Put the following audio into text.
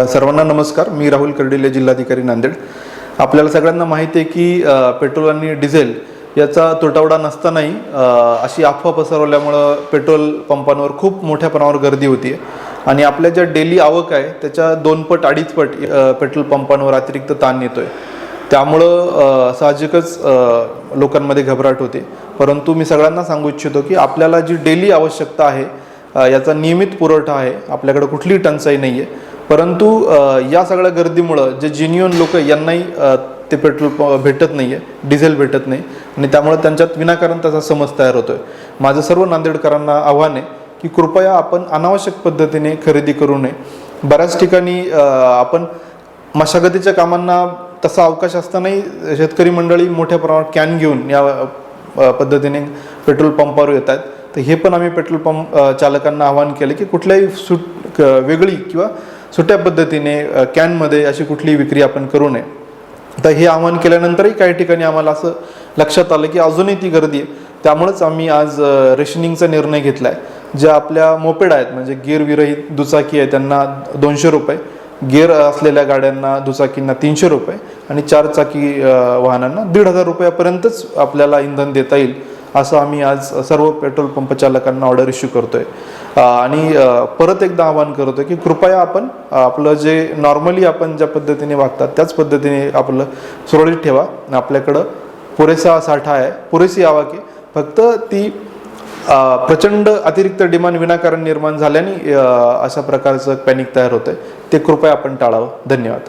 सर्वांना नमस्कार. मी राहुल कर्डिले, जिल्हाधिकारी नांदेड. आपल्याला सगळ्यांना माहिती आहे की पेट्रोल आणि डिझेल याचा तुटवडा नसतानाही अशी अफवा पसरवल्यामुळं पेट्रोल पंपांवर खूप मोठ्या प्रमाणावर गर्दी होती आणि आपल्या ज्या डेली आवक आहे त्याच्या 2 पट 2.5 पट पेट्रोल पंपांवर अतिरिक्त ताण येतोय. त्यामुळं साहजिकच लोकांमध्ये घबराट होते. परंतु मी सगळ्यांना सांगू इच्छितो की आपल्याला जी डेली आवश्यकता आहे याचा नियमित पुरवठा आहे, आपल्याकडे कुठलीही टंचाई नाही आहे. परंतु या सगळ्या गर्दीमुळं जे जेन्युइन लोक यांनाही ते पेट्रोल भेटत नाही आहे, डिझेल भेटत नाही आणि त्यामुळे त्यांच्यात विनाकारण त्याचा समज तयार होतोय. माझं सर्व नांदेडकरांना आव्हान आहे की कृपया आपण अनावश्यक पद्धतीने खरेदी करू नये. बऱ्याच ठिकाणी आपण मशागतीच्या कामांना तसा अवकाश असतानाही शेतकरी मंडळी मोठ्या प्रमाणात कॅन घेऊन या पद्धतीने पेट्रोल पंपावर येत आहेत. तर हे पण आम्ही पेट्रोल पंप चालकांना आवाहन केले की कुठल्याही वेगळी किंवा सुट्या पद्धतीने कॅनमध्ये अशी कुठलीही विक्री आपण करू नये. तर हे आवाहन केल्यानंतरही काही ठिकाणी आम्हाला असं लक्षात आलं की अजूनही ती गर्दी आहे. त्यामुळेच आम्ही आज रेशनिंगचा निर्णय घेतला आहे. ज्या आपल्या मोपेड आहेत, म्हणजे गिअर विरहित दुचाकी आहे, त्यांना 200 रुपये, गिअर असलेल्या गाड्यांना दुचाकींना 300 रुपये आणि 4 चाकी वाहनांना 1,500 रुपयापर्यंतच आपल्याला इंधन देता येईल असं आम्ही आज सर्व पेट्रोल पंप चालकांना ऑर्डर इश्यू करतोय. आणि परत एकदा आवाहन करतोय की कृपया आपण आपलं जे नॉर्मली आपण ज्या पद्धतीने वागतात त्याच पद्धतीने आपलं सुरळीत ठेवा. आपल्याकडं पुरेसा साठा आहे, पुरेशी आवक आहे. फक्त ती प्रचंड अतिरिक्त डिमांड विनाकारण निर्माण झाल्याने अशा प्रकारचं पॅनिक तयार होतंय. ते कृपया आपण टाळावं. धन्यवाद.